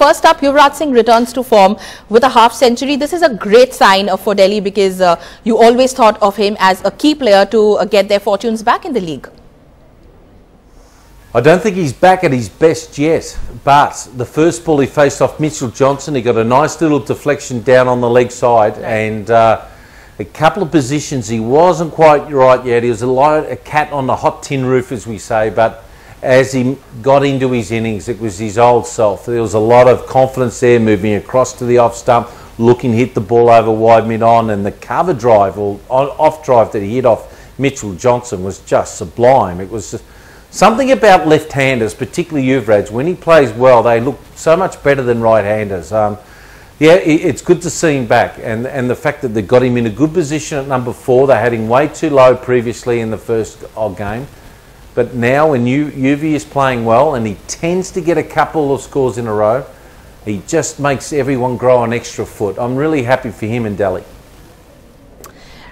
First up, Yuvraj Singh returns to form with a half century. This is a great sign for Delhi because you always thought of him as a key player to get their fortunes back in the league. I don't think he's back at his best yet, but the first ball he faced off Mitchell Johnson, he got a nice little deflection down on the leg side, and a couple of positions he wasn't quite right yet. He was a cat on the hot tin roof, as we say, but as he got into his innings, it was his old self. There was a lot of confidence there, moving across to the off stump, looking to hit the ball over wide mid-on, and the cover drive or off drive that he hit off Mitchell Johnson was just sublime. It was just something about left-handers, particularly Yuvraj. When he plays well, they look so much better than right-handers. Yeah, it's good to see him back, and the fact that they got him in a good position at number 4. They had him way too low previously in the first game. But now when Yuvi is playing well and he tends to get a couple of scores in a row, he just makes everyone grow an extra foot. I'm really happy for him in Delhi.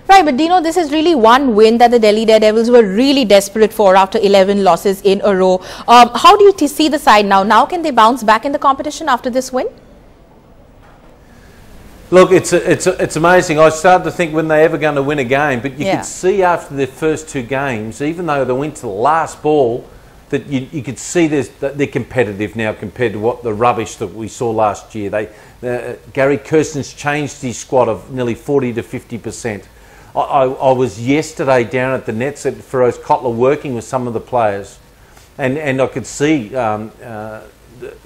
Right, but Dino, this is really one win that the Delhi Daredevils were really desperate for after 11 losses in a row. How do you see the side now? Now can they bounce back in the competition after this win? Look, it's amazing. I started to think when they're ever going to win a game, but you could see after their first 2 games, even though they went to the last ball, that you could see they're competitive now compared to what the rubbish that we saw last year. Gary Kirsten's changed his squad of nearly 40 to 50%. I was yesterday down at the nets at Feroz Kotler working with some of the players, and I could see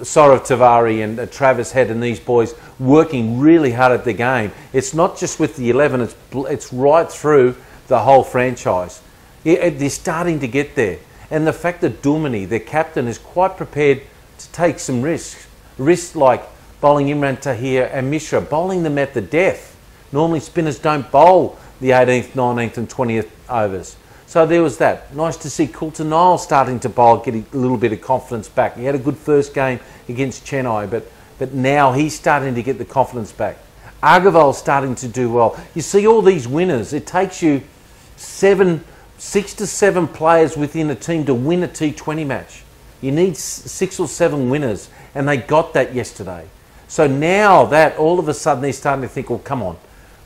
Saurav Tiwari and Travis Head and these boys working really hard at the game. It's not just with the 11, it's right through the whole franchise. Yeah, they're starting to get there. And the fact that Dumini, their captain, is quite prepared to take some risks. Risks like bowling Imran Tahir and Mishra, bowling them at the death. Normally spinners don't bowl the 18th, 19th and 20th overs. So there was that. Nice to see Coulter Nile starting to bowl, getting a little bit of confidence back. He had a good first game against Chennai, but now he's starting to get the confidence back. Agarwal's starting to do well. You see all these winners. It takes you 6 to 7 players within a team to win a T20 match. You need 6 or 7 winners, and they got that yesterday. So now that all of a sudden they're starting to think, well, come on,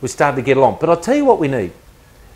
we're starting to get along. But I'll tell you what we need.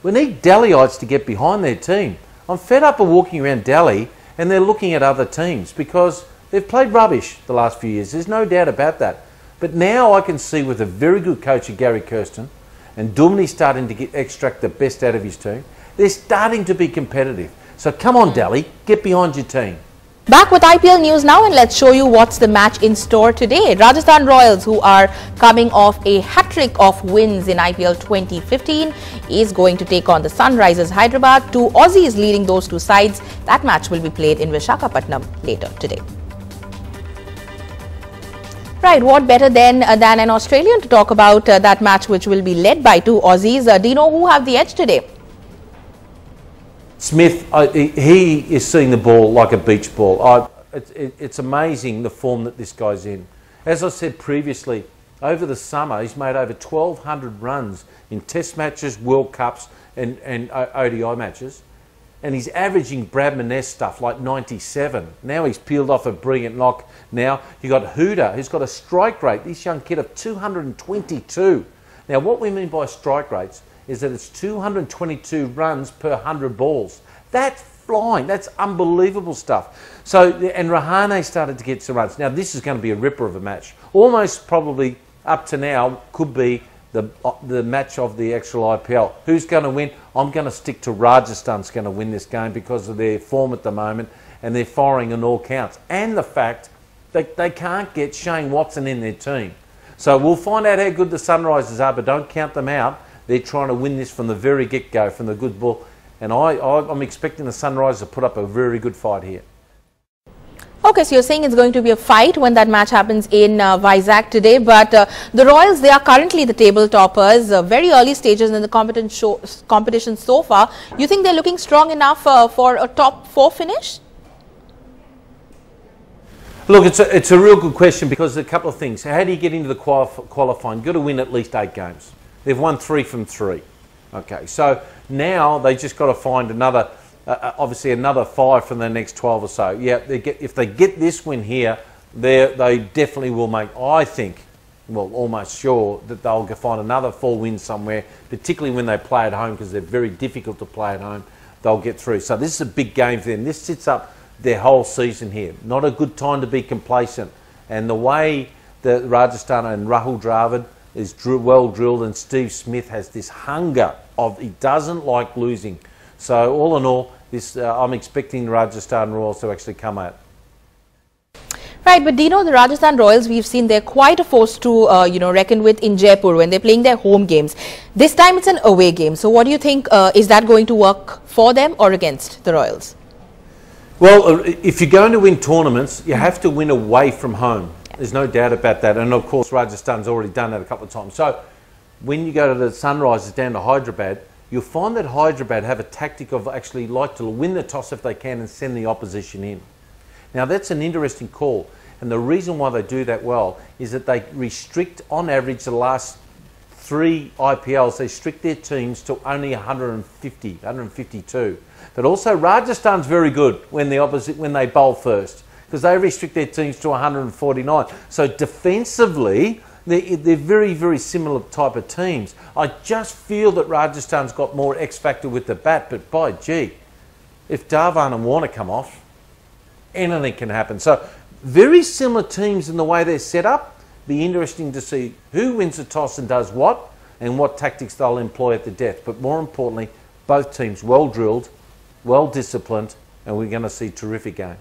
We need Delhiites to get behind their team. I'm fed up of walking around Delhi and they're looking at other teams because they've played rubbish the last few years. There's no doubt about that. But now I can see with a very good coach, Gary Kirsten, and Dumini starting to extract the best out of his team, they're starting to be competitive. So come on, Delhi, get behind your team. Back with IPL news now, and let's show you what's the match in store today. Rajasthan Royals, who are coming off a hat-trick of wins in IPL 2015, is going to take on the Sunrisers Hyderabad. 2 Aussies leading those 2 sides. That match will be played in Visakhapatnam later today. Right, what better than an Australian to talk about that match, which will be led by 2 Aussies. Dino, who have the edge today? Smith, he is seeing the ball like a beach ball. It's amazing the form that this guy's in. As I said previously, over the summer he's made over 1,200 runs in Test matches, World Cups and ODI matches. And he's averaging Brad Maness stuff like 97. Now he's peeled off a brilliant knock. Now you've got Huda, who's got a strike rate, this young kid, of 222. Now what we mean by strike rates is that it's 222 runs per 100 balls. That's flying. That's unbelievable stuff. So, and Rahane started to get some runs. Now, this is going to be a ripper of a match. Almost probably up to now could be the match of the actual IPL. Who's going to win? I'm going to stick to Rajasthan's going to win this game because of their form at the moment, and they're firing on all counts. And the fact that they can't get Shane Watson in their team. So we'll find out how good the Sunrisers are, but don't count them out. They're trying to win this from the very get-go, from the good ball. And I'm expecting the Sunrisers to put up a very good fight here. Okay, so you're saying it's going to be a fight when that match happens in Vizag today. But the Royals, they are currently the table toppers, very early stages in the competition so far. You think they're looking strong enough for a top 4 finish? Look, it's a real good question because there's a couple of things. How do you get into the qualifying? You've got to win at least 8 games. They've won 3 from 3. Okay, so now they just got to find another, obviously another 5 from the next 12 or so. Yeah, if they get this win here, they definitely will make, I think, well, almost sure that they'll find another 4 wins somewhere, particularly when they play at home, because they're very difficult to play at home. They'll get through. So this is a big game for them. This sits up their whole season here. Not a good time to be complacent. And the way that Rajasthan and Rahul Dravid is well drilled, and Steve Smith has this hunger of, he doesn't like losing. So all in all, this I'm expecting the Rajasthan Royals to actually come out. Right, but Dino, the Rajasthan Royals, we've seen they're quite a force to, reckon with in Jaipur when they're playing their home games. This time it's an away game. So what do you think, is that going to work for them or against the Royals? Well, if you're going to win tournaments, you have to win away from home. There's no doubt about that. And of course, Rajasthan's already done that a couple of times. So when you go to the Sunrisers down to Hyderabad, you'll find that Hyderabad have a tactic of actually like to win the toss if they can and send the opposition in. Now that's an interesting call, and the reason why they do that well is that they restrict, on average, the last 3 IPLs, they restrict their teams to only 150, 152. But also Rajasthan's very good when they bowl first, because they restrict their teams to 149. So defensively, they're very, very similar type of teams. I just feel that Rajasthan's got more X factor with the bat, but by gee, if Dhawan and Warner come off, anything can happen. So very similar teams in the way they're set up. Be interesting to see who wins the toss and does what, and what tactics they'll employ at the death. But more importantly, both teams well drilled, well disciplined, and we're going to see a terrific game.